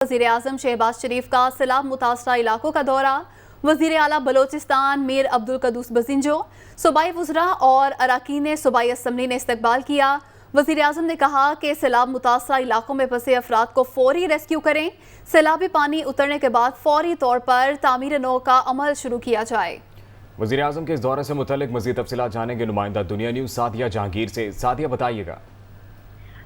वज़ीर आज़म शहबाज शरीफ का सैलाब मुतासरा इलाकों का दौरा। वज़ीर आला बलोचिस्तान मीर अब्दुल कदूस बजिंजो, सूबाई वज़रा और अरकान सूबाई असम्बली ने इस्तकबाल किया। वज़ीर आज़म ने कहा कि सैलाब मुतासरा इलाकों में फंसे अफराद को फौरी रेस्क्यू करें। सैलाबी पानी उतरने के बाद फौरी तौर पर तामीर नौ का अमल शुरू किया जाए। वज़ीर आज़म के इस दौरे से मुतल्लिक मज़ीद तफ़सीलात जानेंगे नुमाइंदा दुनिया न्यूज़ सादिया जहांगीर से। सादिया बताइएगा।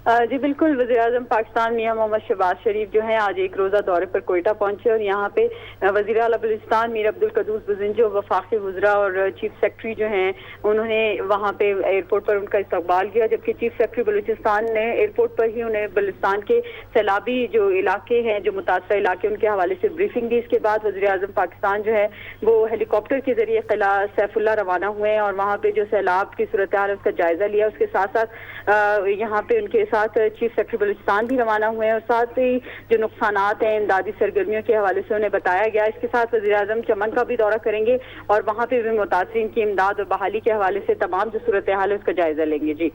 जी बिल्कुल, वज़ीर-ए-आज़म पाकिस्तान मियां मोहम्मद शहबाज शरीफ जो हैं आज एक रोज़ा दौरे पर कोयटा पहुंचे और यहाँ पे वज़ीर आला बलूचिस्तान मीर अब्दुल कदूस बजिंजो, वफाकी वज़रा और चीफ सेक्रेटरी जो हैं उन्होंने वहाँ पे एयरपोर्ट पर उनका इस्तकबाल किया, जबकि चीफ सेक्रेटरी बलूचिस्तान ने एयरपोर्ट पर ही उन्हें बलूचिस्तान के सैलाबी जो इलाके हैं, जो मुतासरा इलाके, उनके हवाले से ब्रीफिंग दी। इसके बाद वज़ीर-ए-आज़म पाकिस्तान जो है वो हेलीकॉप्टर के जरिए किला सैफुल्ला रवाना हुए हैं और वहाँ पे जो सैलाब की सूरत हाल है उसका जायजा लिया। उसके साथ साथ यहाँ पे उनके साथ चीफ सेक्रेटरी बलूचिस्तान भी रवाना हुए हैं और साथ ही जो नुकसानात हैं इमदादी सरगर्मियों के हवाले से उन्हें बताया गया। इसके साथ वज़ीर आज़म चमन का भी दौरा करेंगे और वहाँ पे भी मुतासरीन की इमदाद और बहाली के हवाले से तमाम जो सूरत हाल है उसका जायजा लेंगे। जी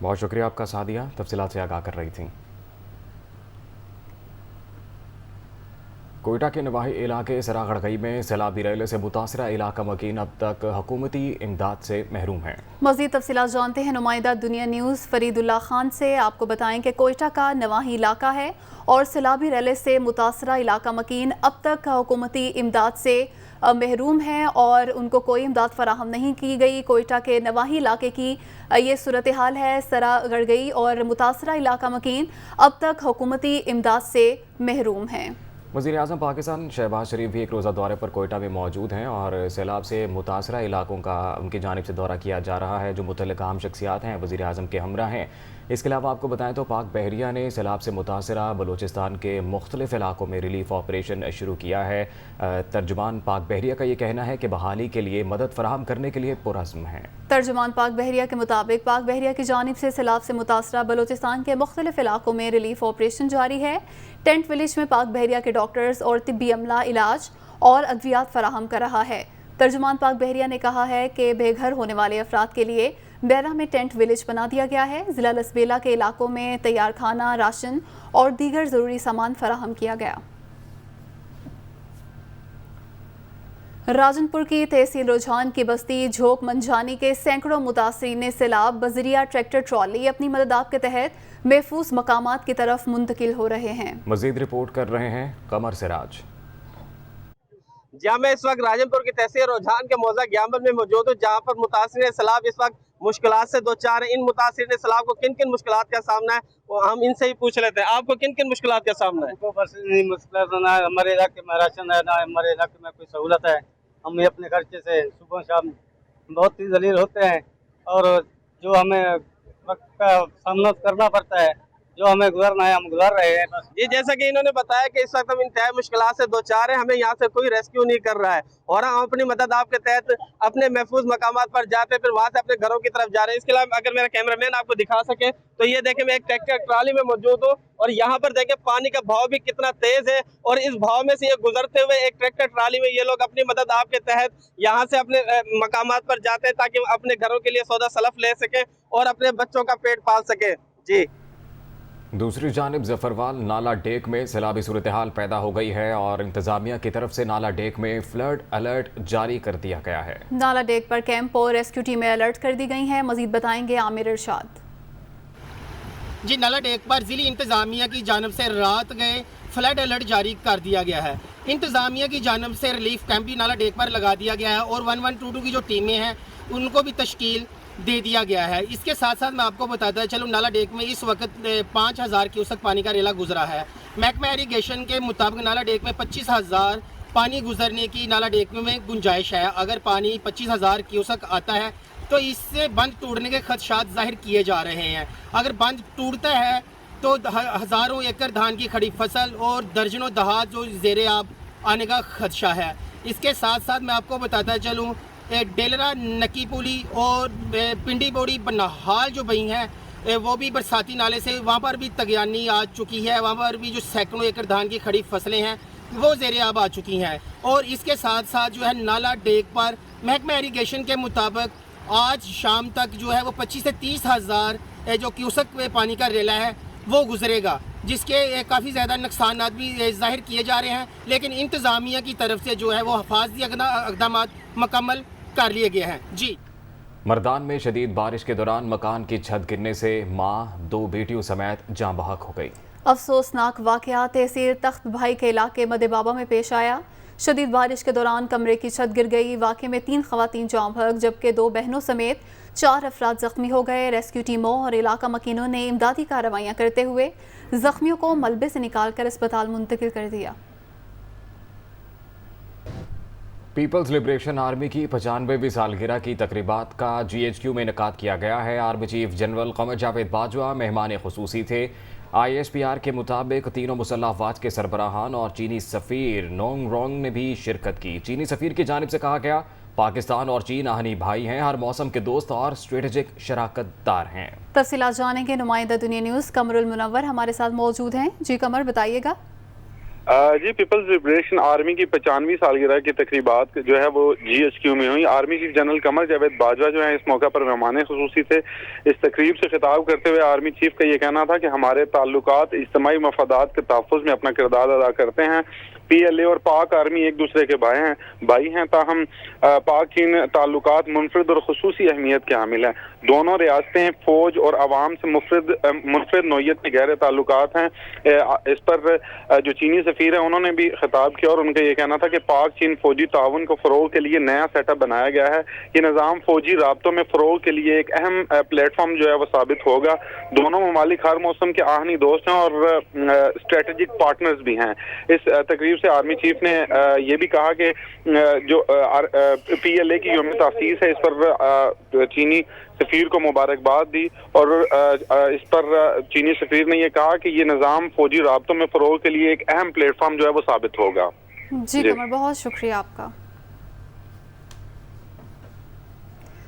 बहुत शुक्रिया आपका सादिया, तफसीलात से आगाह कर रही थी। कोयटा के नवाही इलाके सरागढ़गई में सैलाबी रैले से मुतासरा इलाका मकीन अब तक हुकूमती इमदाद से महरूम है। मज़ीद तफसीलात जानते हैं नुमाइंदा दुनिया न्यूज़ फरीदुल्लाह खान से। आपको बताएं कि कोयटा का नवाही इलाका है और सैलाबी रैले से मुतासरा इलाका मकीन अब तक हुकूमती इमदाद से महरूम हैं और उनको कोई इमदाद फराहम नहीं की गई। कोयटा के नवाही इलाके की ये सूरत हाल है। सरागढ़गई और मुतासरा इलाका मकीन अब तक हुकूमती इमदाद से महरूम हैं। वज़ीर आज़म पाकिस्तान शहबाज शरीफ भी एक रोज़ा दौरे पर कोयटा में मौजूद हैं और सैलाब से मुतासरा इलाकों का उनकी जानिब से दौरा किया जा रहा है। जो मुतल्लिक़ अहम शख्सियात हैं वज़ीर आज़म के हमरा हैं। इसके अलावा आपको बताएं तो पाक बहरिया ने सैलाब से मुतासरा बलूचिस्तान के मुख्तलिफ इलाकों में रिलीफ ऑपरेशन शुरू किया है। तर्जुमान पाक बहरिया का ये कहना है कि बहाली के लिए मदद फराहम करने के लिए पुरज़्म है। तर्जुमान पाक बहरिया के मुताबिक पाक बहरिया की जानिब से सैलाब से मुतासरा बलूचिस्तान के मुख्तलिफ इलाकों में रिलीफ ऑपरेशन जारी है। टेंट विलेज में पाक बहरिया के डॉक्टर्स और तिब्बी अमला इलाज और अद्वियात फराहम कर रहा है। तर्जुमान पाक बहरिया ने कहा है कि बेघर होने वाले अफराद के लिए बैरा में टेंट विलेज बना दिया गया है। ज़िला लसबेला के इलाकों में तैयार खाना, राशन और दीगर ज़रूरी सामान फराहम किया गया। राजनपुर की तहसील रुझान की बस्ती झोंक मंझानी के सैकड़ों मुतासरीन ने सैलाब बजरिया ट्रैक्टर ट्रॉली अपनी मदद के तहत महफूज मकामात की तरफ मुंतकिल हो रहे हैं। मजीद रिपोर्ट कर रहे हैं कमर सिराज। जहाँ मैं इस वक्त राजनपुर की तहसील रुझान के मौजा ग्यामन में मौजूद हूँ, जहाँ पर मुतासरीन सैलाब इस वक्त मुश्किलात से दो चार हैं। इन मुतासरीन सैलाब को किन किन मुश्किलात का सामना है वो हम इनसे ही पूछ लेते हैं। आपको किन किन मुश्किलात का सामना है? हमको बस मुश्किल ना हमारे इलाके में राशन है, ना हमारे इलाके में कोई सहूलत है। हम अपने खर्चे से सुबह शाम बहुत ही जलील होते हैं और जो हमें वक्त का सामना करना पड़ता है, जो हमें गुजरना है हम गुजर रहे हैं बस। जी जैसा कि इन्होंने बताया कि इस वक्त हम इंतहाई मुश्किलात से दो चार हैं, हमें यहाँ से कोई रेस्क्यू नहीं कर रहा है और हम अपनी मदद आपके तहत अपने महफूज मकामात पर जाते हैं, फिर वहाँ से अपने घरों की तरफ जा रहे हैं। इसके अलावा अगर मेरा कैमरामैन आपको दिखा सके तो ये देखें, मैं एक ट्रैक्टर ट्राली में मौजूद हूँ और यहाँ पर देखें पानी का बहाव भी कितना तेज है और इस बहाव में से ये गुजरते हुए एक ट्रैक्टर ट्राली में ये लोग अपनी मदद आपके तहत यहाँ से अपने मकामात पर जाते हैं ताकि अपने घरों के लिए सौदा सलफ ले सकें और अपने बच्चों का पेट पाल सकें। जी दूसरी जानिब जफरवाल नाला डेक में सैलाबी सूरत हाल पैदा हो गई है और इंतजामिया की तरफ से नाला डेक में फ्लड अलर्ट जारी कर दिया गया है। नाला डेक पर कैंप और रेस्क्यू टीमें अलर्ट कर दी गई हैं। मजीद बताएंगे आमिर इरशाद। जी नाला डेक पर जिली इंतजामिया की जानब से रात गए फ्लड अलर्ट जारी कर दिया गया है। इंतजामिया की जानब से रिलीफ कैंप भी नाला डेक पर लगा दिया गया है और 1122 की जो टीमें हैं उनको भी तश्कील दे दिया गया है। इसके साथ साथ मैं आपको बताता चलो नाला डेक में इस वक्त 5000 क्यूसेक पानी का रेला गुजरा है। महकमा इरीगेशन के मुताबिक नाला डेक में 25,000 पानी गुजरने की नाला डेक में गुंजाइश है। अगर पानी 25,000 क्यूसेक आता है तो इससे बंद टूटने के खदशात जाहिर किए जा रहे हैं। अगर बंद टूटता है तो हज़ारों एकड़ धान की खड़ी फसल और दर्जनों दहात जो ज़ेरे आब आने का खदशा है। इसके साथ साथ मैं आपको बताता चलूँ डेलरा नकी पुली और पिंडी बोड़ी बनहाल जो बही हैं वो भी बरसाती नाले से वहाँ पर भी तगयानी आ चुकी है। वहाँ पर भी जो सैकड़ों एकड़ धान की खड़ी फसलें हैं वो ज़ेरे आब आ चुकी हैं। और इसके साथ साथ जो है नाला डेक पर महकमा इरीगेशन के मुताबिक आज शाम तक जो है वो 25 से 30 हज़ार जो क्यूसेक पानी का रेला है वो गुजरेगा, جس کے کافی زیادہ نقصانات بھی ظاہر کیے جا رہے ہیں، لیکن انتظامیہ کی طرف سے جو ہے وہ حفاظتی اقدامات مکمل کر لیے گئے ہیں۔ جی مردان میں شدید بارش کے دوران مکان کی چھت گرنے سے ماں 2 بیٹیوں سمیت جاں بحق ہو گئی۔ افسوسناک واقعہ تحصیل تخت بھائی کے علاقے مد بابا میں پیش آیا۔ شدید بارش کے دوران کمرے کی چھت گر گئی۔ واقعے میں 3 خواتین جاں بحق جبکہ 2 بہنوں سمیت 4 افراد زخمی ہو گئے۔ ریسکیو ٹیموں اور علاقہ مکینوں نے امدادی کارروائیاں کرتے ہوئے زخمیوں کو ملبے سے نکال کر اسپتال منتقل کر دیا۔ پیپلز لبریشن آرمی کی 95ویں سالگرہ کی تقریبات کا GHQ میں انعقاد کیا گیا ہے۔ Army chief general Qamar Javed Bajwa مہمان خصوصی تھے۔ ISPR کے مطابق تینوں مسلح افواج کے سربراہان اور چینی سفیر نونگ رونگ نے بھی شرکت کی۔ چینی سفیر کی جانب سے کہا گیا پاکستان اور چین آہنی بھائی ہیں، ہر موسم کے دوست اور اسٹریٹجک شراکت دار ہیں۔ تفصیلات جانیں گے نمائندہ دنیا نیوز قمر المنور ہمارے ساتھ موجود ہیں۔ جی قمر بتائیے گا۔ جی پیپلز لبریشن آرمی کی 95ویں سالگرہ کی تقریبات جو ہے وہ GHQ میں ہوئی۔ Army chief general Qamar Javed Bajwa جو ہیں اس موقع پر مہمان خصوصی تھے۔ اس تقریب سے خطاب کرتے ہوئے آرمی چیف کا یہ کہنا تھا کہ ہمارے تعلقات اجتماعی مفادات کے تحفظ میں اپنا کردار ادا کرتے ہیں۔ PLA اور پاک آرمی ایک دوسرے کے بھائی ہیں، تاہم پاک چین تعلقات منفرد اور خصوصی اہمیت کے حامل ہیں۔ دونوں ریاستیں فوج اور عوام سے منفرد نوعیت کے گہرے تعلقات ہیں۔ اس پر جو چینی سفیر ہیں انہوں نے بھی خطاب کیا اور ان کا یہ کہنا تھا کہ پاک چین فوجی تعاون کو فروغ کے لیے نیا سیٹ اپ بنایا گیا ہے۔ یہ نظام فوجی رابطوں میں فروغ کے لیے ایک اہم پلیٹ فارم جو ہے وہ ثابت ہوگا۔ دونوں ممالک ہر موسم کے آہنی دوست ہیں اور اسٹریٹجک پارٹنرز بھی ہیں۔ اس تقریب سے آرمی چیف نے یہ بھی کہا کہ جو PLA کی یوم تاسیس ہے اس پر چینی سفیر کو مبارکباد دی اور اس پر چینی سفیر نے یہ کہا کہ یہ نظام فوجی رابطوں میں فروغ کے لیے ایک اہم پلیٹ فارم جو ہے وہ ثابت ہوگا۔ جی قمر بہت شکریہ آپ کا۔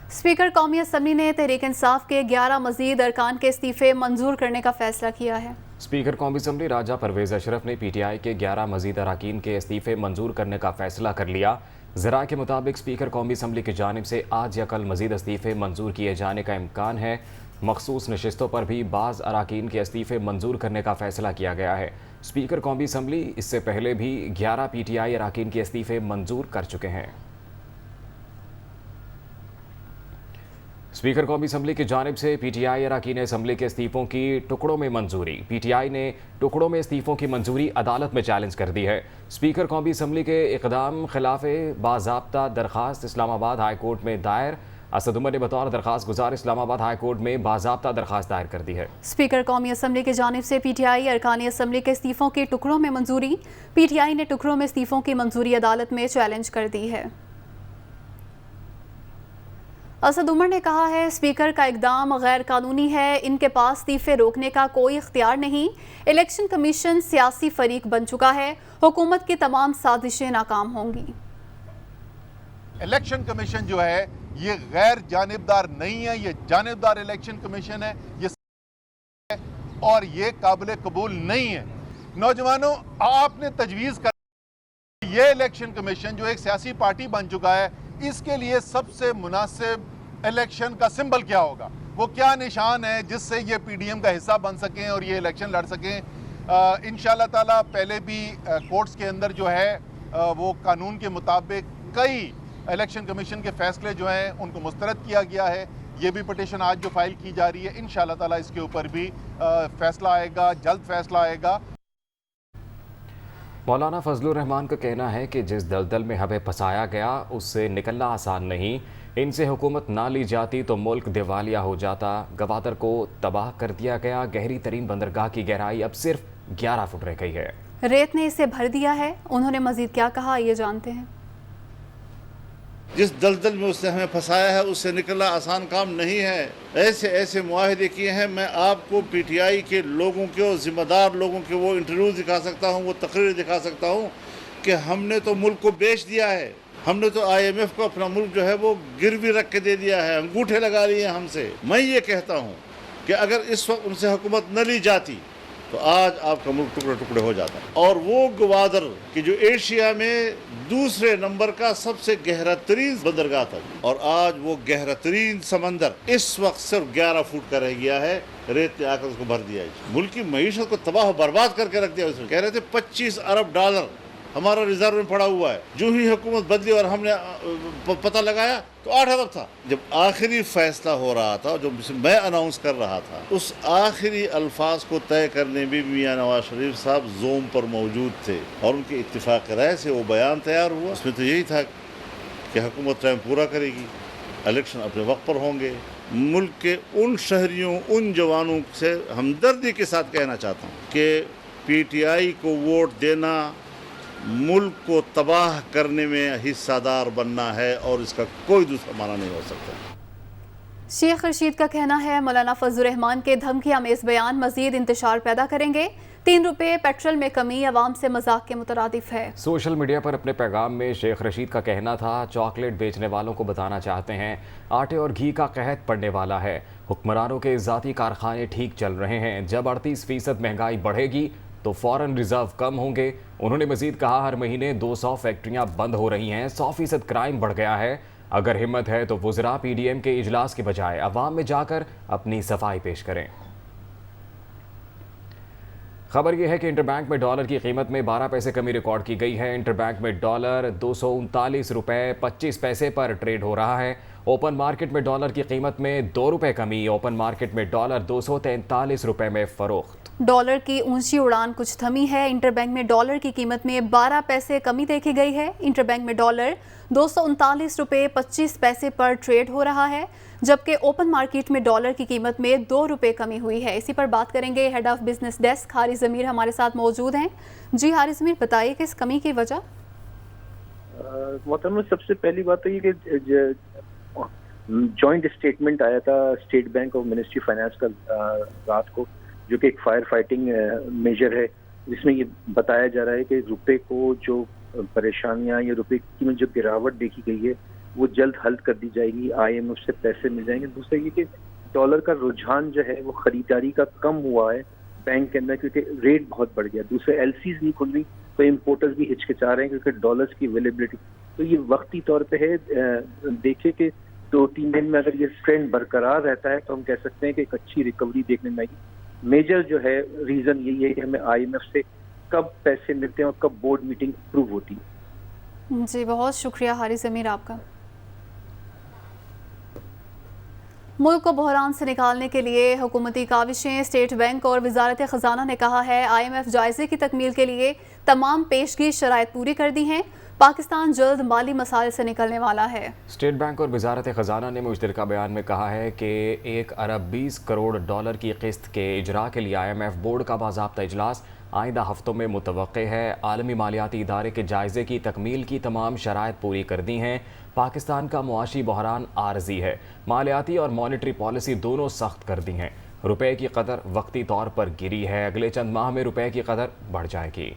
اسپیکر قومی اسمبلی نے تحریک انصاف کے 11 مزید ارکان کے استعفے منظور کرنے کا فیصلہ کیا ہے۔ اسپیکر قومی اسمبلی راجہ پرویز اشرف نے PTI کے 11 مزید اراکین کے استعفے منظور کرنے کا فیصلہ کر لیا۔ ذرائع کے مطابق اسپیکر قومی اسمبلی کی جانب سے آج یا کل مزید استعفے منظور کیے جانے کا امکان ہے۔ مخصوص نشستوں پر بھی بعض اراکین کے استعفے منظور کرنے کا فیصلہ کیا گیا ہے۔ اسپیکر قومی اسمبلی اس سے پہلے بھی 11 PTI اراکین کے استعفے منظور کر چکے ہیں۔ اسپیکر قومی اسمبلی کی جانب سے PTI اراکین اسمبلی کے استعفوں کی ٹکڑوں میں منظوری۔ PTI نے ٹکڑوں میں استعفوں کی منظوری عدالت میں چیلنج کر دی ہے۔ اسپیکر قومی اسمبلی کے اقدام خلاف باضابطہ درخواست اسلام آباد ہائی کورٹ میں دائر۔ اسد عمر نے بطور درخواست گزار اسلام آباد ہائی کورٹ میں باضابطہ درخواست دائر کر دی ہے۔ اسپیکر قومی اسمبلی کی جانب سے PTI ارکان اسمبلی کے استعفوں کے ٹکڑوں میں منظوری۔ PTI نے ٹکڑوں میں استعفوں کی منظوری عدالت میں چیلنج کر دی ہے۔ اسد عمر نے کہا ہے اسپیکر کا اقدام غیر قانونی ہے، ان کے پاس استعفے روکنے کا کوئی اختیار نہیں۔ الیکشن کمیشن سیاسی فریق بن چکا ہے، حکومت کی تمام سازشیں ناکام ہوں گی۔ الیکشن کمیشن جو ہے یہ غیر جانبدار نہیں ہے، یہ جانبدار الیکشن کمیشن ہے یہ اور یہ قابل قبول نہیں ہے۔ نوجوانوں آپ نے تجویز کر یہ الیکشن کمیشن جو ایک سیاسی پارٹی بن چکا ہے، اس کے لیے سب سے مناسب الیکشن کا سمبل کیا ہوگا، وہ کیا نشان ہے جس سے یہ PDM کا حصہ بن سکیں اور یہ الیکشن لڑ سکیں۔ انشاءاللہ تعالیٰ پہلے بھی کورٹس کے اندر جو ہے وہ قانون کے مطابق کئی الیکشن کمیشن کے فیصلے جو ہیں ان کو مسترد کیا گیا ہے۔ یہ بھی پٹیشن آج جو فائل کی جا رہی ہے انشاءاللہ تعالیٰ اس کے اوپر بھی فیصلہ آئے گا، جلد فیصلہ آئے گا۔ مولانا فضل الرحمان کا کہنا ہے کہ جس دلدل میں ہمیں پھنسایا گیا اس سے نکلنا آسان نہیں، ان سے حکومت نہ لی جاتی تو ملک دیوالیہ ہو جاتا۔ گوادر کو تباہ کر دیا گیا، گہری ترین بندرگاہ کی گہرائی اب صرف 11 فٹ رہ گئی ہے۔ ریت نے اسے بھر دیا ہے، انہوں نے مزید کیا کہا یہ جانتے ہیں۔ جس دلدل میں اس نے ہمیں پھنسایا ہے اس سے نکلنا آسان کام نہیں ہے۔ ایسے معاہدے کیے ہیں، میں آپ کو PTI کے لوگوں کے اور ذمہ دار لوگوں کے وہ انٹرویو دکھا سکتا ہوں، وہ تقریر دکھا سکتا ہوں کہ ہم نے تو ملک کو بیچ دیا ہے، ہم نے تو IMF کو اپنا ملک جو ہے وہ گروی رکھ کے دے دیا ہے، انگوٹھے لگا لیے ہم سے۔ میں یہ کہتا ہوں کہ اگر اس وقت ان سے حکومت نہ لی جاتی تو آج آپ کا ملک ٹکڑے ٹکڑے ہو جاتا ہے. اور وہ گوادر کہ جو ایشیا میں دوسرے نمبر کا سب سے گہرا ترین بندرگاہ تھا، اور آج وہ گہرا ترین سمندر اس وقت صرف 11 فٹ کا رہ گیا ہے، ریت نے آ کر اس کو بھر دیا ہے. ملک کی معیشت کو تباہ و برباد کر کے رکھ دیا. اس میں کہہ رہے تھے $25 ارب ہمارا ریزرو میں پڑا ہوا ہے. جو ہی حکومت بدلی اور ہم نے پتہ لگایا تو 8 ارب تھا. جب آخری فیصلہ ہو رہا تھا، جو میں اناؤنس کر رہا تھا، اس آخری الفاظ کو طے کرنے میں میاں نواز شریف صاحب زوم پر موجود تھے، اور ان کے اتفاق رائے سے وہ بیان تیار ہوا. اس میں تو یہی تھا کہ حکومت ٹائم پورا کرے گی، الیکشن اپنے وقت پر ہوں گے. ملک کے ان شہریوں، ان جوانوں سے ہمدردی کے ساتھ کہنا چاہتا ہوں کہ پی ٹی آئی کو ووٹ دینا ملک کو تباہ کرنے میں حصہ دار بننا ہے، اور اس کا کوئی دوسرا معنی نہیں ہو سکتا. شیخ رشید کا کہنا ہے مولانا فضل الرحمان کے دھمکی آمیز بیان مزید انتشار پیدا کریں گے. 3 روپے پیٹرول میں کمی عوام سے مذاق کے مترادف ہے. سوشل میڈیا پر اپنے پیغام میں شیخ رشید کا کہنا تھا، چاکلیٹ بیچنے والوں کو بتانا چاہتے ہیں آٹے اور گھی کا قحط پڑنے والا ہے. حکمرانوں کے ذاتی کارخانے ٹھیک چل رہے ہیں، جب 38% مہنگائی بڑھے گی تو فوراً ریزرو کم ہوں گے. انہوں نے مزید کہا، ہر مہینے 200 فیکٹریاں بند ہو رہی ہیں، 100% کرائم بڑھ گیا ہے. اگر ہمت ہے تو وزراء پی ڈی ایم کے اجلاس کے بجائے عوام میں جا کر اپنی صفائی پیش کریں. خبر یہ ہے کہ انٹر بینک میں ڈالر کی قیمت میں 12 پیسے کمی ریکارڈ کی گئی ہے. انٹر بینک میں ڈالر 239 روپے 25 پیسے پر ٹریڈ ہو رہا ہے. اوپن مارکیٹ میں ڈالر کی قیمت میں 2 روپے کمی، اوپن مارکیٹ میں ڈالر 243 روپے میں فروخت. ڈالر کی اونچی اڑان کچھ تھمی ہے. انٹر بینک میں ڈالر کی قیمت میں 12 پیسے کمی دیکھی گئی ہے. انٹر بینک میں ڈالر 239 روپے 25 پیسے پر ٹریڈ ہو رہا ہے، جبکہ اوپن مارکیٹ میں ڈالر کی قیمت میں 2 روپے کمی ہوئی ہے. اسی پر بات کریں گے. Head of business desk Haris Zameer ہمارے ساتھ موجود ہیں. جی حارث ضمیر، بتائیے کہ اس کمی کی وجہ. محترم، سب سے پہلی بات تو یہ کہ جوائنٹ اسٹیٹمنٹ آیا تھا اسٹیٹ بینک اور منسٹری فائنانس کا رات کو، جو کہ ایک فائر فائٹنگ میجر ہے، جس میں یہ بتایا جا رہا ہے کہ روپے کو جو پریشانیاں یا روپے کی جو گراوٹ دیکھی گئی ہے وہ جلد حل کر دی جائے گی. آئی ایم ایف سے پیسے مل جائیں گے. دوسرا یہ کہ ڈالر کا رجحان جو ہے وہ خریداری کا کم ہوا ہے بینک کے اندر، کیونکہ ریٹ بہت بڑھ گیا. دوسرے ایل سیز نہیں کھل رہی تو امپورٹرز بھی ہچکچا رہے ہیں کیونکہ ڈالرز کی اویلیبلٹی. تو یہ وقتی طور پہ ہے. دیکھیں کہ 2-3 دن میں اگر یہ ٹرینڈ برقرار رہتا ہے تو ہم کہہ سکتے ہیں کہ ایک اچھی ریکوری دیکھنے میں آئے گی. میجر جو ہے ریزن یہی ہے کہ ہمیں آئی ایم ایف سے کب پیسے ملتے ہیں اور کب بورڈ میٹنگ اپروو ہوتی ہے. جی بہت شکریہ حارث ضمیر آپ کا. ملک کو بحران سے نکالنے کے لیے حکومتی کاوشیں. اسٹیٹ بینک اور وزارت خزانہ نے کہا ہے آئی ایم ایف جائزے کی تکمیل کے لیے تمام پیشگی شرائط پوری کر دی ہیں. پاکستان جلد مالی مسائل سے نکلنے والا ہے. اسٹیٹ بینک اور وزارت خزانہ نے مشترکہ بیان میں کہا ہے کہ 1 ارب 20 کروڑ ڈالر کی قسط کے اجراء کے لیے آئی ایم ایف بورڈ کا باضابطہ اجلاس آئندہ ہفتوں میں متوقع ہے. عالمی مالیاتی ادارے کے جائزے کی تکمیل کی تمام شرائط پوری کر دی ہیں. پاکستان کا معاشی بحران عارضی ہے. مالیاتی اور مانیٹری پالیسی دونوں سخت کر دی ہیں. روپے کی قدر وقتی طور پر گری ہے. اگلے چند ماہ میں روپے کی قدر بڑھ جائے گی.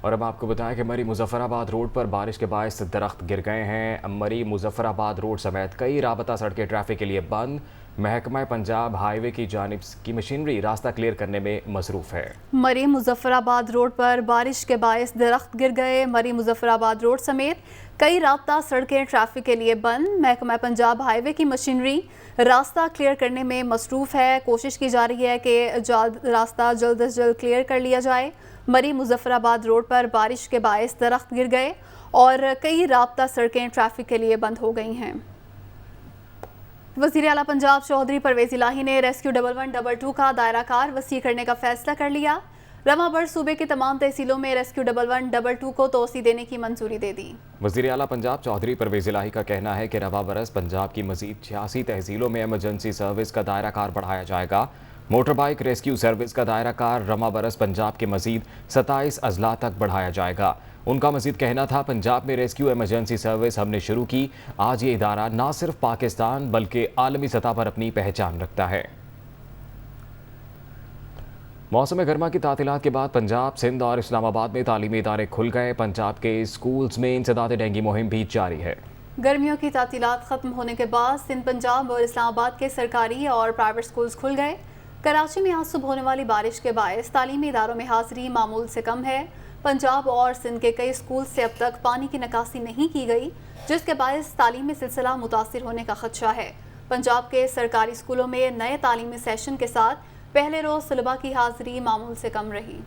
اور اب آپ کو بتائیں کہ مری مظفر آباد روڈ پر بارش کے باعث درخت گر گئے ہیں. مری مظفر آباد روڈ سمیت کئی رابطہ سڑکیں ٹریفک کے لیے بند. محکمہ پنجاب ہائی وے کی جانب کی مشینری راستہ کلیئر کرنے میں مصروف ہے. مری مظفر آباد روڈ پر بارش کے باعث درخت گر گئے. مری مظفر آباد روڈ سمیت کئی رابطہ سڑکیں ٹریفک کے لیے بند. محکمہ پنجاب ہائی وے کی مشینری راستہ کلیئر کرنے میں مصروف ہے. کوشش کی جا رہی ہے کہ راستہ جلد از جلد کلیئر کر لیا جائے. مری مظفر آباد روڈ پر بارش کے باعث درخت گر گئے اور کئی رابطہ سڑکیں ٹریفک کے لیے بند ہو گئی ہیں. وزیر اعلیٰ پنجاب چودھری پرویز الہی نے ریسکیو 1122 کا دائرہ کار وسیع کرنے کا فیصلہ کر لیا. رواں برس صوبے کی تمام تحصیلوں میں ریسکیو 1122 کو توسیع دینے کی منظوری دے دی. وزیر اعلیٰ پنجاب چودھری پرویز الہی کا کہنا ہے کہ رواں برس پنجاب کی مزید 86 تحصیلوں میں ایمرجنسی سروس کا دائرہ کار بڑھایا جائے گا. موٹر بائیک ریسکیو سروس کا دائرہ کار رواں برس پنجاب کے مزید 27 اضلاع تک بڑھایا جائے گا. ان کا مزید کہنا تھا پنجاب میں ریسکیو ایمرجنسی سروس ہم نے شروع کی. آج یہ ادارہ نہ صرف پاکستان بلکہ عالمی سطح پر اپنی پہچان رکھتا ہے. موسم گرما کی تعطیلات کے بعد پنجاب، سندھ اور اسلام آباد میں تعلیمی ادارے کھل گئے. پنجاب کے اسکولز میں انسداد ڈینگی مہم بھی جاری ہے. گرمیوں کی تعطیلات ختم ہونے کے بعد سندھ، پنجاب اور اسلام آباد کے سرکاری اور پرائیویٹ اسکولز کھل گئے. کراچی میں آج صبح ہونے والی بارش کے باعث تعلیمی اداروں میں حاضری معمول سے کم ہے۔ پنجاب اور سندھ کے کئی اسکول سے اب تک پانی کی نکاسی نہیں کی گئی، جس کے باعث تعلیمی سلسلہ متاثر ہونے کا خدشہ ہے۔ پنجاب کے سرکاری اسکولوں میں نئے تعلیمی سیشن کے ساتھ پہلے روز طلباء کی حاضری معمول سے کم رہی۔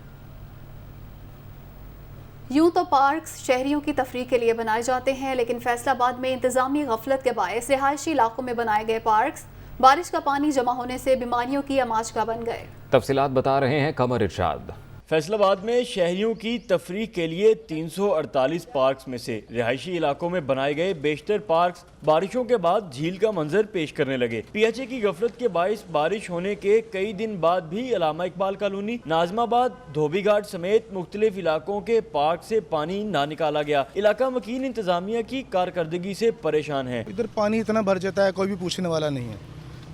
یوں تو پارکس شہریوں کی تفریح کے لیے بنائے جاتے ہیں، لیکن فیصل آباد میں انتظامی غفلت کے باعث رہائشی علاقوں میں بنائے گئے پارکس بارش کا پانی جمع ہونے سے بیماریوں کی آماجگاہ بن گئے۔ تفصیلات بتا رہے ہیں قمر ارشاد۔ فیصل آباد میں شہریوں کی تفریح کے لیے 348 پارکس میں سے رہائشی علاقوں میں بنائے گئے بیشتر پارکس بارشوں کے بعد جھیل کا منظر پیش کرنے لگے۔ پی ایچ اے کی غفلت کے باعث بارش ہونے کے کئی دن بعد بھی علامہ اقبال کالونی، ناظم آباد، دھوبی گھاٹ سمیت مختلف علاقوں کے پارک سے پانی نہ نکالا گیا۔ علاقہ مکین انتظامیہ کی کارکردگی سے پریشان ہے۔ ادھر پانی اتنا بھر جاتا ہے، کوئی بھی پوچھنے والا نہیں ہے،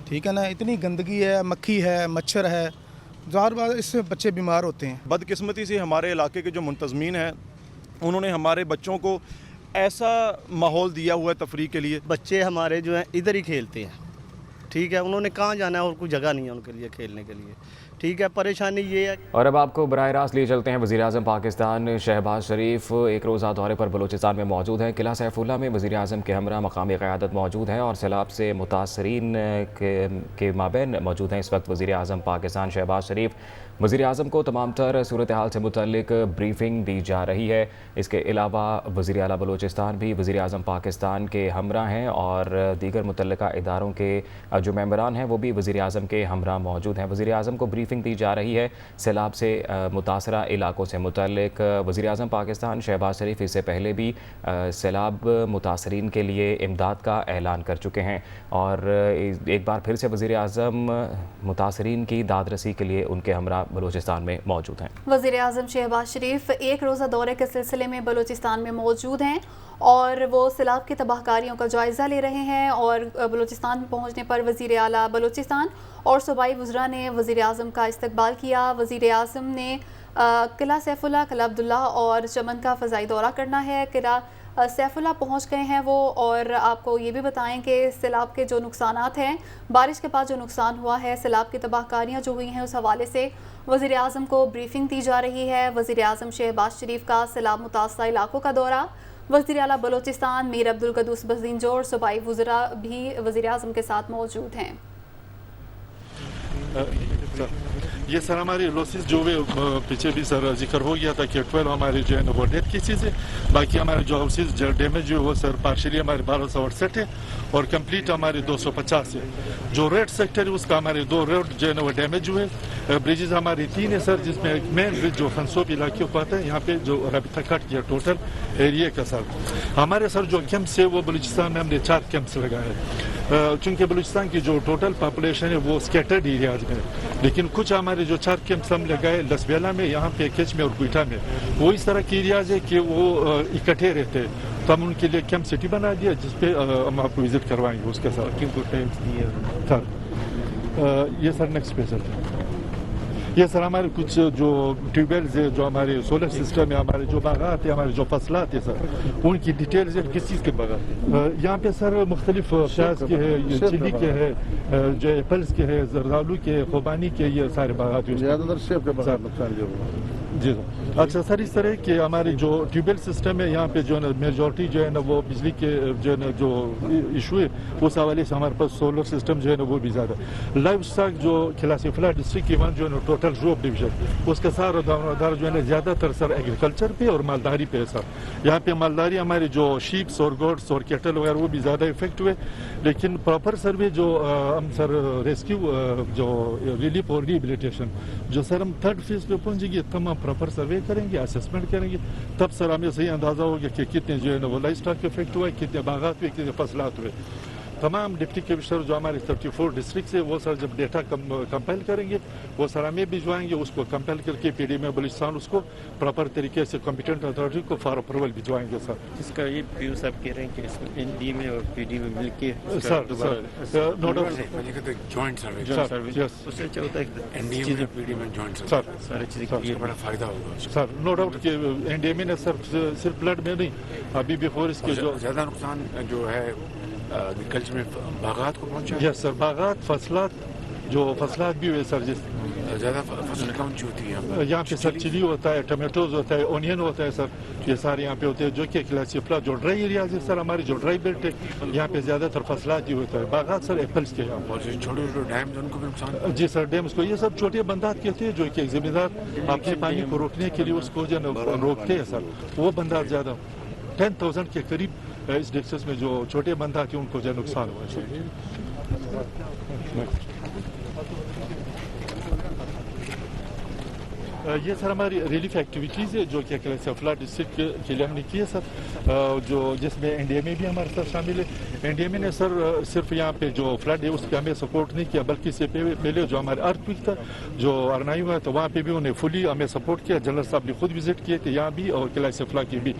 ٹھیک ہے نا، اتنی گندگی ہے، مکھی ہے، مچھر ہے، ظاہر بات اس سے بچے بیمار ہوتے ہیں۔ بدقسمتی سے ہمارے علاقے کے جو منتظمین ہیں انہوں نے ہمارے بچوں کو ایسا ماحول دیا ہوا ہے تفریح کے لیے۔ بچے ہمارے جو ہیں ادھر ہی کھیلتے ہیں، ٹھیک ہے، انہوں نے کہاں جانا ہے اور کوئی جگہ نہیں ہے ان کے لیے کھیلنے کے لیے، ٹھیک ہے۔ پریشانی یہ ہے۔ اور اب آپ کو براہ راست لیے چلتے ہیں وزیر اعظم پاکستان شہباز شریف ایک روزہ دورے پر بلوچستان میں موجود ہیں۔ قلعہ سیف اللہ میں وزیر اعظم کے ہمراہ مقامی قیادت موجود ہیں اور سیلاب سے متاثرین کے مابین موجود ہیں۔ اس وقت وزیر اعظم پاکستان شہباز شریف وزیر اعظم کو تمام تر صورتحال سے متعلق بریفنگ دی جا رہی ہے۔ اس کے علاوہ وزیر اعلیٰ بلوچستان بھی وزیر اعظم پاکستان کے ہمراہ ہیں اور دیگر متعلقہ اداروں کے جو ممبران ہیں وہ بھی وزیر اعظم کے ہمراہ موجود ہیں۔ وزیر اعظم کو بریفنگ دی جا رہی ہے سیلاب سے متاثرہ علاقوں سے متعلق۔ وزیر اعظم پاکستان شہباز شریف اس سے پہلے بھی سیلاب متاثرین کے لیے امداد کا اعلان کر چکے ہیں اور ایک بار پھر سے وزیر اعظم متاثرین کی داد رسی کے لیے ان کے ہمراہ بلوچستان میں موجود ہیں۔ وزیر اعظم شہباز شریف ایک روزہ دورے کے سلسلے میں بلوچستان میں موجود ہیں اور وہ سیلاب کی تباہ کاریوں کا جائزہ لے رہے ہیں اور بلوچستان میں پہنچنے پر وزیر اعلیٰ بلوچستان اور صوبائی وزراء نے وزیر اعظم کا استقبال کیا۔ وزیر اعظم نے قلعہ سیف اللہ، قلعہ عبداللہ اور چمن کا فضائی دورہ کرنا ہے۔ قلعہ سیف اللہ پہنچ گئے ہیں وہ، اور آپ کو یہ بھی بتائیں کہ سیلاب کے جو نقصانات ہیں، بارش کے بعد جو نقصان ہوا ہے، سیلاب کی تباہ کاریاں جو ہوئی ہیں، اس حوالے سے وزیر اعظم کو بریفنگ دی جا رہی ہے۔ وزیر اعظم شہباز شریف کا سیلاب متاثرہ علاقوں کا دورہ، وزیر اعلیٰ بلوچستان میر عبدالقدوس بزینجو اور صوبائی وزراء بھی وزیر اعظم کے ساتھ موجود ہیں۔ یہ سر ہماری لوسز جو پیچھے بھی سر ذکر ہو گیا تھا کہ 12 ہمارے جو ہے نا وہ ڈیتھ کیسز ہے، باقی ہمارے جو ہاؤسز جو ڈیمیج جو وہ سر پارشلی ہمارے 1268 ہے اور کمپلیٹ ہمارے 250 ہے۔ جو ریڈ سیکٹر ہے اس کا ہمارے 2 روڈ جو ہے نا وہ ڈیمیج ہوئے۔ بریجز ہماری 3 ہے سر، جس میں ایک مین برج جو خنسوب علاقے کو آتا ہے، یہاں پہ جو رابطہ کٹ کیا ٹوٹل ایریا کا سر۔ ہمارے سر جو کیمپس ہے وہ بلوچستان میں ہم نے 4 کیمپس لگائے ہیں، چونکہ بلوچستان کی جو ٹوٹل پاپولیشن ہے وہ اسکیٹرڈ ایریاز میں، لیکن کچھ ہمارے جو 4 کیمپس ہم لگائے لسبیلا میں، یہاں پہ کچ میں اور کوئٹہ میں، وہ اس طرح کی ایریاز ہے کہ وہ اکٹھے رہتے ہیں، تو ہم ان کے لیے کیمپ سٹی بنا دیا جس پہ ہم آپ کو وزٹ کروائیں گے اس کے ساتھ۔ سر یہ سر نیکسٹ پہ سر، یہ سر ہمارے کچھ جو ٹیوب ویلز ہے، جو ہمارے سولر سسٹم ہے، ہمارے جو باغات ہیں، ہمارے جو فصلات ہیں سر، ان کی ڈیٹیلز ہے کس چیز کے باغات ہیں۔ یہاں پہ سر مختلف پیاز کے ہے، چلی کے ہے، جو ایپلز کے ہے، زردالو کے، خوبانی کے، یہ سارے باغات ہیں۔ زیادہ تر سیب کے باغات نقصان جو جی سر۔ اچھا سر، اس طرح کہ ہمارے جو ٹیوب ویل سسٹم ہے یہاں پہ جو ہے نا میجورٹی جو ہے نا وہ بجلی کے جو ہے نا جو ایشو ہے اس حوالے سے ہمارے پاس سولر سسٹم جو ہے نا وہ بھی زیادہ۔ لائف اسٹاک جو قلعہ سیف اللہ ڈسٹرکٹ کی وہاں جو ہے نا ٹوٹل روپ ڈویژن اس کا سارا دار جو ہے نا زیادہ تر سر ایگریکلچر پہ اور مالداری پہ ہے سر۔ یہاں پہ مالداری ہمارے جو شیپس اور گوڈس اور کیٹل وغیرہ وہ بھی زیادہ افیکٹ ہوئے، لیکن پراپر سروے جو ہم سر ریسکیو جو ریلیف اور ریہیبلیٹیشن جو سر ہم 3rd فیز پہ پہنچیں گے، تب ہم پراپر سروے کریں گے، اسسمنٹ کریں گے، تب سر ہمیں صحیح اندازہ ہوگا کہ کتنے جو ہے نا وہ لائف اسٹاک افیکٹ ہوئے، کتنے باغات ہوئے، کتنے فصلات ہوئے۔ تمام ڈپٹی کمشنر جو ہمارے 34 ڈسٹرکٹ سے وہ سر جب ڈیٹا کمپائل کریں گے وہ سر ہمیں بھجوائیں گے، اس کو کمپائل کر کے پی ڈی میں بلوچستان اس کو پراپر طریقے سے کمپیٹنٹ اتھارٹی کو فار اپروول بھجوائیں گے سر۔ اس کا یہ پیو صاحب کہہ رہے ہیں کہ اس میں این ڈی میں اور پی ڈی میں مل کے سر نو ڈاؤٹ جوائنٹ سروے اس سے اچھا ہوتا ہے کہ این ڈی میں پی ڈی میں جوائنٹ سر سارے چیزیں یہ بڑا فائدہ ہوگا سر۔ نو ڈاؤٹ کہ این ڈی ایم نے سر صرف فلڈ میں نہیں، ابھی بفور اس کے جو زیادہ نقصان جو ہے ایگریکلچر میں باغات کو پہنچا۔ یس سر، باغات، فصلات जो फसलात भी हुए सर, जिस ज़्यादा फसल कौन सी होती है यहाँ पे सर चिली होता है, टमाटोज होता है, ऑनियन होता है सर, ये सारे यहाँ पे होते हैं, जो कि क्लासिफला जो ड्राई एरियाज है सर, हमारी जो ड्राई बेल्ट है यहाँ पे ज़्यादातर फसलात ही होता है, बागात सर एप्पल्स के यहाँ। और जो छोटे छोटे डैम्स उनको भी नुकसान? जी सर, डैम्स को ये सब छोटे बंदात कहते हैं, जो कि जिम्मेदार अपने पानी को रोकने के लिए उसको जो रोकते हैं सर, वो बंदात ज़्यादा 10,000 के करीब इस डिस्ट्रिक्ट में जो छोटे बंदात हैं उनको जो नुकसान हुआ है। ये सर हमारी रिलीफ एक्टिविटीज़ है जो कि फ्लड डिस्ट्रिक्ट के लिए हमने की है सर, जो जिसमें एनडीएमए भी हमारे साथ शामिल है। एनडीएमए ने सर सिर्फ यहाँ पे जो फ्लड है उसके हमें सपोर्ट नहीं किया, बल्कि इससे पहले जो हमारे अर्थक्वेक था जो अरनाई हुआ तो वहाँ पे भी उन्हें फुली हमें सपोर्ट किया। जनरल साहब ने खुद विजिट किए थे यहाँ भी और किला सफला की भी,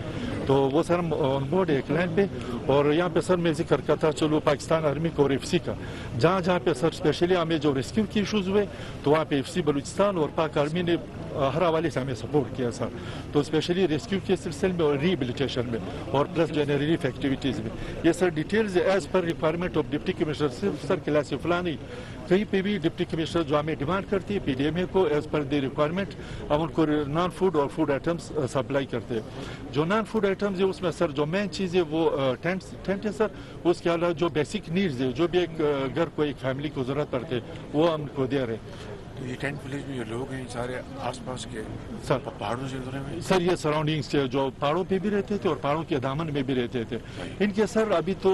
तो वो सर हम ऑन बोर्ड है एक लाइन पे। और यहाँ पे सर मैं जिक्र करता चलो पाकिस्तान आर्मी को और एफसी का, जहाँ जहाँ पे सर स्पेशली हमें जो रेस्क्यू के इशूज़ हुए तो वहाँ पे एफसी बलूचिस्तान और पाक आर्मी ने हर हवाले से हमें सपोर्ट किया सर, तो स्पेशली रेस्क्यू के सिलसिले में और रिहेबिलिटेशन में और प्लस जो है रिलीफ एक्टिविटीज़ में। ये sir details as per requirement of deputy commissioner, सिर्फ सर किला सिफला नहीं, कहीं पे भी डिप्टी कमिश्नर जो हमें डिमांड करती है पीडीएमए को एज पर द रिक्वायरमेंट हम उनको नॉन फूड और फूड आइटम्स सप्लाई करते हैं। जो नॉन फूड आइटम्स है उसमें सर जो मेन चीज़ है वो टेंट है सर, उसके अलावा जो बेसिक नीड्स है जो भी एक घर को एक फैमिली को ज़रूरत पड़ते है वो हम उनको दे रहे हैं। तो ये टेंट विलेज में जो लोग हैं सारे आसपास के सर पहाड़ों से जुड़े हुए सर, ये सराउंडिंग्स से जो पहाड़ों पे भी रहते थे और पहाड़ों के दामन में भी रहते थे, इनके सर अभी तो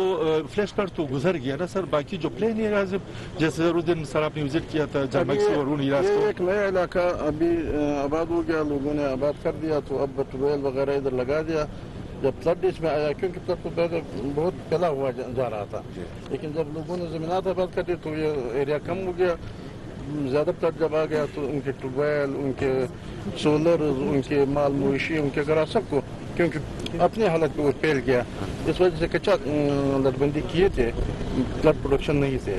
फ्लैश फ्लड तो गुजर गया ना सर, बाकी जो प्लेन एरियाज जैसे उस दिन सर आपने विजिट किया था जर्मक्सी और उन एरियाज को, एक नया इलाका अभी आबाद हो गया, लोगों ने आबाद कर दिया, तो अब ट्यूबवेल वगैरह इधर लगा दिया। जब फ्लड इसमें आया क्योंकि फ्लड तो पहले बहुत फैला हुआ जा रहा था, लेकिन जब लोगों ने ज़मीनात आबाद कर दी तो ये एरिया कम हो गया। ज़्यादा फ्लड जब आ गया तो उनके ट्यूबवेल, उनके सोलर, उनके माल मवेशी, उनके घर सबको क्योंकि अपने हालत पे वो फैल गया, इस वजह से कच्चा लटबंदी किए थे, फ्लड प्रोडक्शन नहीं थे।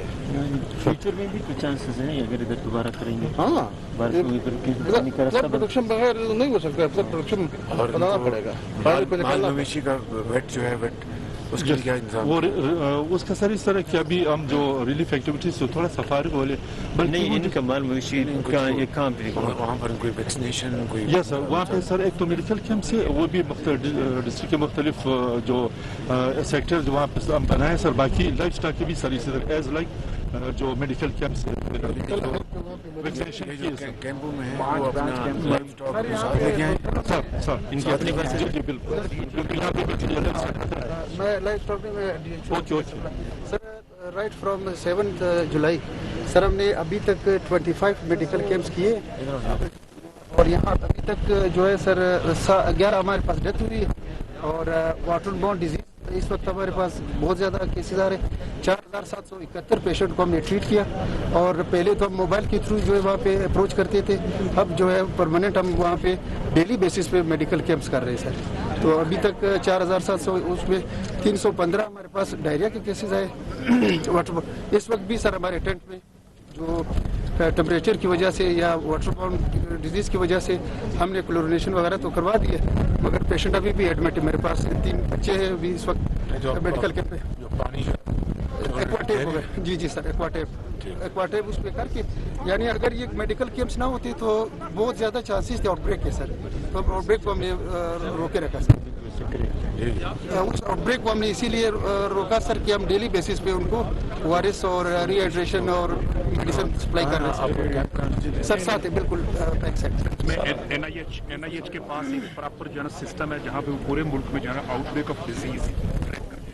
फ्यूचर में भी कुछ चांसेस हैं अगर इधर दोबारा करेंगे? हाँ, फ्लड प्रोडक्शन बगैर नहीं हो सकता, फ्लड प्रोडक्शन बनाना पड़ेगा। माल मवेशी का वेट जो है वेट उसके क्या इंतजाम? वो उसका सर इस तरह कि अभी हम जो रिलीफ एक्टिविटीज से थोड़ा सफारी बोले नहीं, इनका माल मवेशी कहाँ पे वहाँ पर कोई वैक्सीनेशन कोई? यस सर, वहाँ पे सर एक तो मेडिकल कैंप से वो भी डिस्ट्रिक्ट के मुख्तलिफ जो सेक्टर्स वहाँ पे हम बनाए सर, बाकी लाइफ स्टॉक की भी सर इसी तरह एज लाइक जो मेडिकल कैंप से वैक्सीनेशन कैंपों में है वो अपना लाइफ स्टॉक साथ लेके आए सर इनके अपने घर से बिल्कुल मैं लाइफ स्टॉक में okay sir right from 7 July sir हमने अभी तक 25 मेडिकल कैंप्स किए और यहाँ अभी तक जो है सर 11 हमारे पास डेथ हुई और वाटर बोर्न डिजीज इस वक्त हमारे पास बहुत ज़्यादा केसेस आ रहे हैं। 4,771 पेशेंट को हमने ट्रीट किया और पहले तो हम मोबाइल के थ्रू जो है वहाँ पे अप्रोच करते थे, अब जो है परमानेंट हम वहाँ पे डेली बेसिस पे मेडिकल कैंप्स कर रहे हैं सर। तो अभी तक 4,700 उसमें 315 हमारे पास डायरिया के केसेस आए। इस वक्त भी सर हमारे टेंट में जो टेम्परेचर की वजह से या वाटरबॉर्न डिजीज़ की वजह से हमने क्लोरिनेशन वगैरह तो करवा दी है, मगर पेशेंट अभी भी एडमिट है। मेरे पास 3 बच्चे हैं अभी इस वक्त मेडिकल कैंप में। एक्वाटेप हो गए जी सर, एक्वाटेप उस पर करके, यानी अगर ये मेडिकल कैंप्स ना होते तो बहुत ज़्यादा चांसेस थे आउटब्रेक के सर, तो आउटब्रेक को हमने रोके रखा सर। उस आउटब्रेक को हमने इसीलिए रोका सर कि हम डेली बेसिस पे उनको ORS और रिहाइड्रेशन और मेडिसिन सप्लाई कर रहे हैं सर। साथ है बिल्कुल बैक साइड में NIH के पास एक प्रॉपर जो है सिस्टम है जहाँ पे पूरे मुल्क में जो है आउटब्रेक ऑफ डिजीज ट्रैक करके,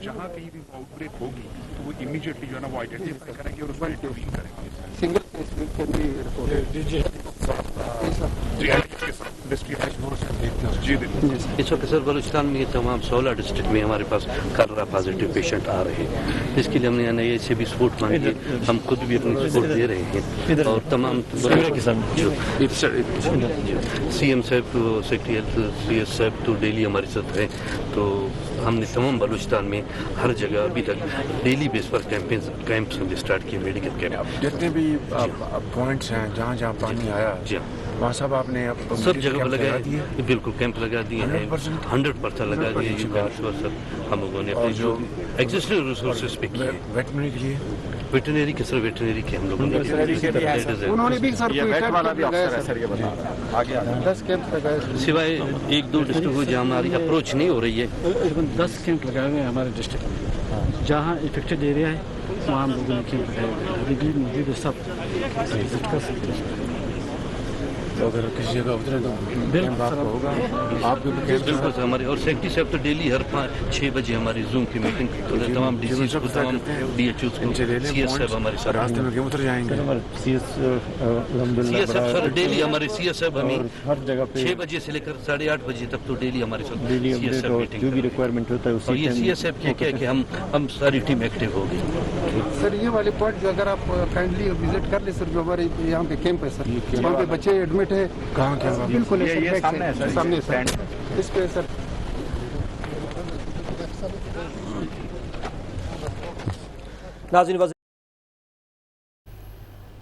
जहाँ कहीं भी आउटब्रेक होगी तो वो इमीडिएटली जो है ना वो आइडेंटिफाई करेंगे और उसको इंटरवीन करेंगे। सिंगल इस वक्त सर बलूचिस्तान में तमाम 16 डिस्ट्रिक्ट में हमारे पास कलरा पॉजिटिव पेशेंट आ रहे हैं, इसके लिए हमने NIH से भी सपोर्ट मांगी, हम खुद भी अपनी सपोर्ट दे रहे हैं और तमाम CM साहब तो सेक्रेटरी हेल्थ CS साहब तो डेली हमारे साथ हैं, तो हमने तमाम बलूचिस्तान में हर जगह अभी तक डेली बेस पर कैंप्स हमने स्टार्ट किए, मेडिकल कैंप। जितने भी पॉइंट्स हैं जहाँ जहाँ पानी आया वहाँ सब आपने सब जगह लगा दिए, बिल्कुल कैंप लगा दिए हैं, 100% लगा दिए। हम लोगों ने अपने जो एग्जिस्टिंग रिसोर्सेज पे किए। वेटनरी के लिए वेटनरी के सर वेटनरी के हम लोगों ने उन्होंने भी सर ये वेट वाला भी अफसर है सर, ये बता रहा है। आगे 10 कैंप लगाए सिवाय 1-2 डिस्ट्रिक्ट को जहाँ हमारी अप्रोच नहीं हो रही है। 10 कैंप लगाए हुए हैं हमारे डिस्ट्रिक्ट में, जहाँ इफेक्टेड एरिया है वहाँ हम लोगों ने कैंप लगाए हुए हैं। अभी भी मौजूद है, सब विजिट कर सकते हैं। तो अगर किसी जगह उतरे तो कैंप आपका होगा, आपके भी कैंप बिल्कुल सर। हमारे और सेक्रेटरी साहब तो डेली हर 5-6 बजे हमारी जूम की मीटिंग तमाम डीसीज को, तमाम डीएचओ को, सीएस साहब हमारे साथ रास्ते में क्यों उतर जाएंगे? सीएस साहब सर डेली हमारे सीएस साहब हमें हर जगह पे 6 बजे से लेकर 8:30 बजे तक तो डेली हमारे साथ सीएस साहब मीटिंग जो भी रिक्वायरमेंट होता है। और ये सीएस साहब क्या क्या कि हम सारी टीम एक्टिव हो गई। सर ये वाले पॉइंट जो अगर आप काइंडली विजिट कर ले सर, जो हमारे यहाँ पे कैंप है सर, वहाँ पे बच्चे एडमिट है। कहाँ क्या बिल्कुल ये सामने सर, इस पे सर।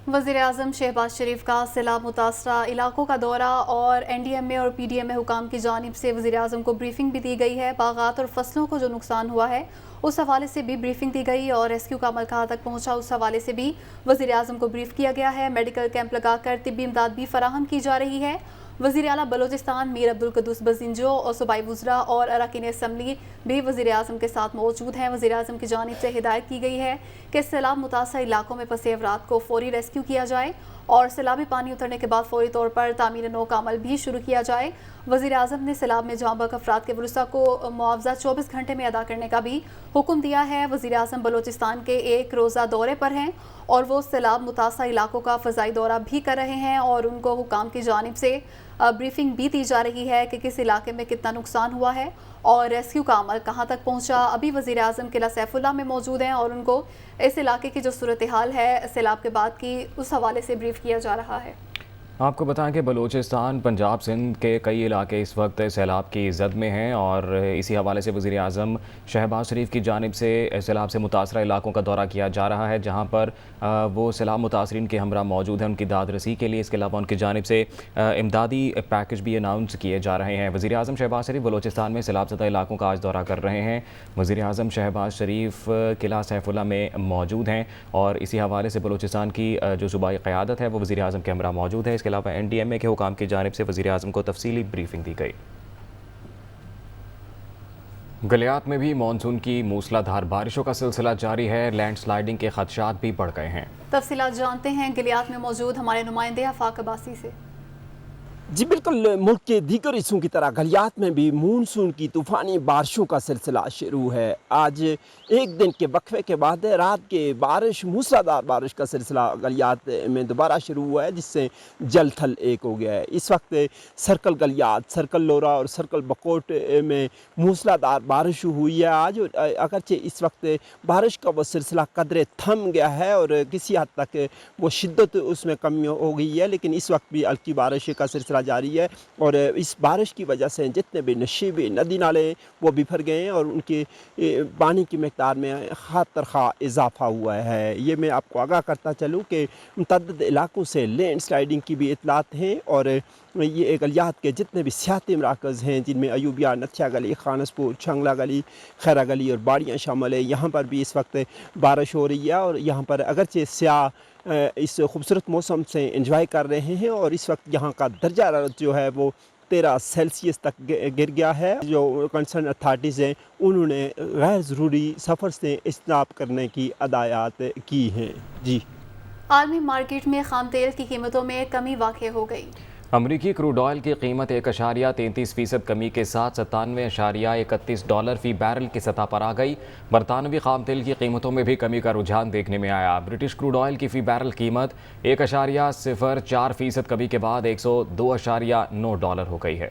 वज़ीर-ए-आज़म शहबाज शरीफ का सैलाब मुतासरा इलाकों का दौरा और NDMA और PDMA हुकाम की जानिब से वज़ीर-ए-आज़म को ब्रीफिंग भी दी गई है। बागात और फसलों को जो नुकसान हुआ है उस हवाले से भी ब्रीफिंग दी गई और रेस्क्यू का अमल कहाँ तक पहुँचा उस हवाले से भी वज़ीर-ए-आज़म को ब्रीफ किया गया है। मेडिकल कैंप लगाकर तिब्बी इमदाद भी फराहम की जा रही है। वज़ीर आला बलोचिस्तान मीर अब्दुल कदूस बज़िंजो और सूबाई वज़रा और अरकान असम्बली भी वज़ीर-ए-आज़म के साथ मौजूद हैं। वज़ीर-ए-आज़म की जानिब से हिदायत की गई है कि सैलाब मुतासर इलाकों में फंसे अफराद को फौरी रेस्क्यू किया जाए और सैलाबी पानी उतरने के बाद फौरी तौर पर तामीर नौ का अमल भी शुरू किया जाए। वज़ीर-ए-आज़म ने सैलाब में जहाँ बहक अफराद के वरुसा को मुआवजा 24 घंटे में अदा करने का भी हुक्म दिया है। वज़ीर-ए-आज़म बलोचिस्तान के एक रोज़ा दौरे पर हैं और वो सैलाब मुतासर इलाकों का फ़ज़ाई दौरा भी कर रहे हैं और उनको हुकाम की जानिब से ब्रीफिंग भी दी जा रही है कि किस इलाके में कितना नुकसान हुआ है और रेस्क्यू का अमल कहाँ तक पहुँचा। अभी वज़ीर-ए-आज़म किला सैफुल्लाह में मौजूद हैं और उनको इस इलाके की जो सूरत हाल है सैलाब के बाद की उस हवाले से ब्रीफ किया जा रहा है। आपको बताएं कि बलूचिस्तान, पंजाब, सिंध के कई इलाके इस वक्त सैलाब की जद में हैं और इसी हवाले से वज़ीर-ए-आज़म शहबाज शरीफ की जानिब से सैलाब से मुतासरा इलाकों का दौरा किया जा रहा है, जहां पर वो सैलाब मुतासरीन के हमरा मौजूद हैं उनकी दाद रसी के लिए। इसके अलावा उनकी जानिब से इमदादी पैकेज भी अनाउंस किए जा रहे हैं। वज़ीर-ए-आज़म शहबाज शरीफ बलूचिस्तान में सैलाब ज़दा इलाकों का आज दौरा कर रहे हैं। वज़ीर-ए-आज़म शहबाज शरीफ किला सैफुल्लाह में मौजूद हैं और इसी हवाले से बलूचिस्तान की जो सूबाई क़यादत है वो वज़ीर-ए-आज़म के हमरा मौजूद है। इसके अलावा NDMA के हुकाम की जानिब से वज़ीर-ए-आज़म को तफसीली ब्रीफिंग दी गई। गलियात में भी मानसून की मूसलाधार बारिशों का सिलसिला जारी है। लैंडस्लाइडिंग के खदशात भी बढ़ गए हैं। तफसीलात जानते हैं गलियात में मौजूद हमारे नुमाइंदे आफाक अब्बासी से। जी बिल्कुल, मुल्क के दीगर हिस्सों की तरह गलियात में भी मानसून की तूफ़ानी बारिशों का सिलसिला शुरू है। आज एक दिन के वक्फे के बाद रात के मूसलाधार बारिश का सिलसिला गलियात में दोबारा शुरू हुआ है, जिससे जल थल एक हो गया है। इस वक्त सर्कल गलियात, सर्कल लोरा और सर्कल बकोट में मूसलाधार बारिश हुई है आज। अगरचे इस वक्त बारिश का वो सिलसिला कदरे थम गया है और किसी हद तक वो शिद्दत उसमें कमी हो गई है, लेकिन इस वक्त भी हल्की बारिश का सिलसिला जारी है और इस बारिश की वजह से जितने भी नशीबे नदी नाले वो बिफर गए हैं और उनके पानी की मकदार में खातरखा इजाफा हुआ है। ये मैं आपको आगाह करता चलूँ कि मुतअद्दिद इलाकों से लैंड स्लाइडिंग की भी इतलात हैं और ये गलियात के जितने भी सियाती मराकज़ हैं, जिनमें अयूबिया, नथिया गली, खानसपुर, छंगला गली, खैरा गली और बाड़ियाँ शामिल है, यहाँ पर भी इस वक्त बारिश हो रही है और यहाँ पर अगरचे स्याह इस खूबसूरत मौसम से एंजॉय कर रहे हैं और इस वक्त यहाँ का दर्जा हरारत जो है वो 13 सेल्सियस तक गिर गया है। जो कंसर्न अथॉरिटीज़ हैं उन्होंने गैर ज़रूरी सफ़र से इज्तनाब करने की हदायत की हैं। जी, आलमी मार्केट में खाम तेल की कीमतों में कमी वाक़ई हो गई। अमरीकी क्रूड ऑयल की कीमत 1.33% कमी के साथ $97.31 फ़ी बैरल की सतह पर आ गई। बरतानवी खाम तेल की कीमतों में भी कमी का रुझान देखने में आया। ब्रिटिश क्रूड ऑयल की फ़ी बैरल कीमत 1.04% कमी के बाद $102.9 हो गई है।